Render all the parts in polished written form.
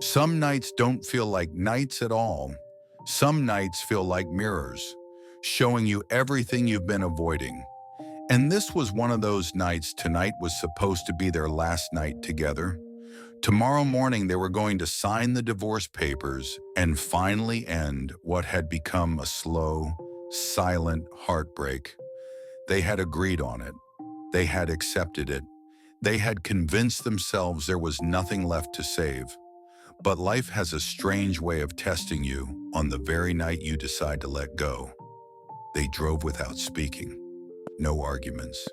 Some nights don't feel like nights at all. Some nights feel like mirrors, showing you everything you've been avoiding. And this was one of those nights. Tonight was supposed to be their last night together. Tomorrow morning, they were going to sign the divorce papers and finally end what had become a slow, silent heartbreak. They had agreed on it. They had accepted it. They had convinced themselves there was nothing left to save. But life has a strange way of testing you on the very night you decide to let go. They drove without speaking. No arguments,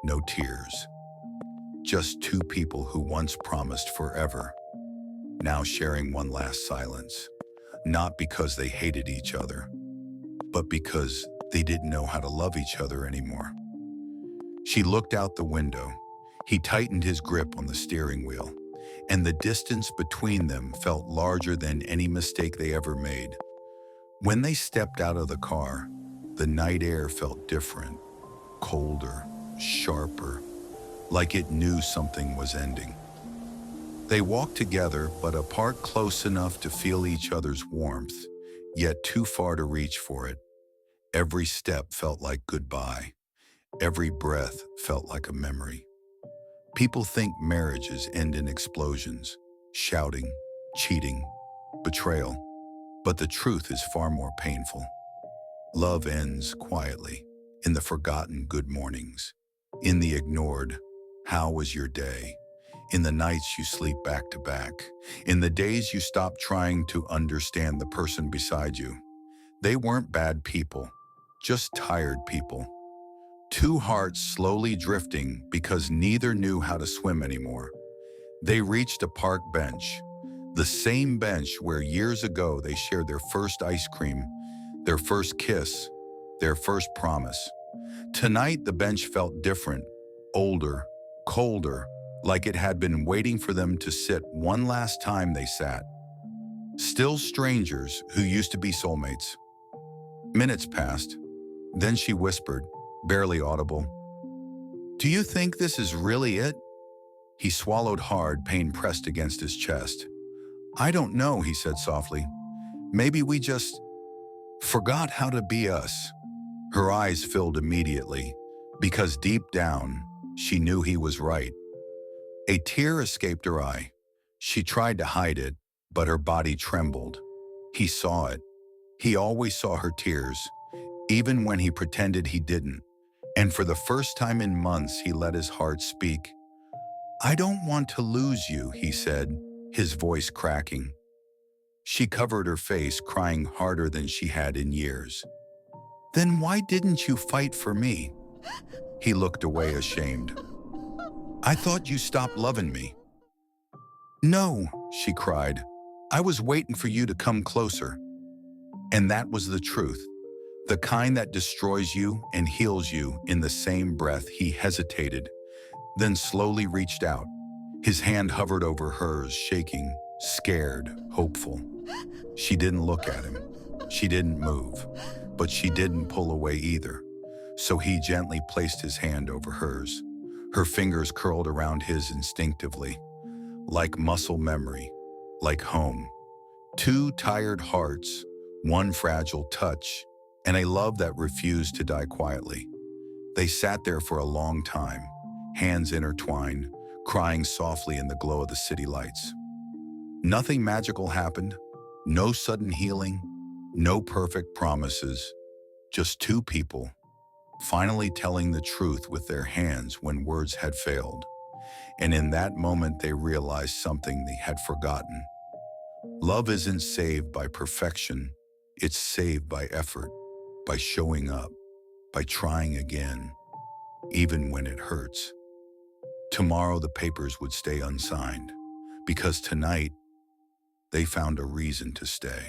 no tears. Just two people who once promised forever, now sharing one last silence. Not because they hated each other, but because they didn't know how to love each other anymore. She looked out the window. He tightened his grip on the steering wheel, and the distance between them felt larger than any mistake they ever made. When they stepped out of the car, the night air felt different, colder, sharper, like it knew something was ending. They walked together, but apart close enough to feel each other's warmth, yet too far to reach for it. Every step felt like goodbye. Every breath felt like a memory. People think marriages end in explosions, shouting, cheating, betrayal. But the truth is far more painful. Love ends quietly, in the forgotten good mornings, in the ignored, "How was your day?" In the nights you sleep back to back, in the days you stop trying to understand the person beside you. They weren't bad people, just tired people. Two hearts slowly drifting because neither knew how to swim anymore. They reached a park bench, the same bench where years ago they shared their first ice cream, their first kiss, their first promise. Tonight the bench felt different, older, colder, like it had been waiting for them to sit one last time they sat. Still strangers who used to be soulmates. Minutes passed. Then she whispered, barely audible, "Do you think this is really it?" He swallowed hard, pain pressed against his chest. "I don't know," he said softly. "Maybe we just forgot how to be us." Her eyes filled immediately, because deep down, she knew he was right. A tear escaped her eye. She tried to hide it, but her body trembled. He saw it. He always saw her tears, even when he pretended he didn't. And for the first time in months, he let his heart speak. "I don't want to lose you," he said, his voice cracking. She covered her face, crying harder than she had in years. "Then why didn't you fight for me?" He looked away, ashamed. "I thought you stopped loving me." "No," she cried. "I was waiting for you to come closer." And that was the truth. The kind that destroys you and heals you in the same breath. He hesitated, then slowly reached out. His hand hovered over hers, shaking, scared, hopeful. She didn't look at him. She didn't move, but she didn't pull away either. So he gently placed his hand over hers. Her fingers curled around his instinctively, like muscle memory, like home. Two tired hearts, one fragile touch, and a love that refused to die quietly. They sat there for a long time, hands intertwined, crying softly in the glow of the city lights. Nothing magical happened, no sudden healing, no perfect promises, just two people, finally telling the truth with their hands when words had failed. And in that moment they realized something they had forgotten. Love isn't saved by perfection, it's saved by effort, by showing up, by trying again, even when it hurts. Tomorrow the papers would stay unsigned, because tonight they found a reason to stay.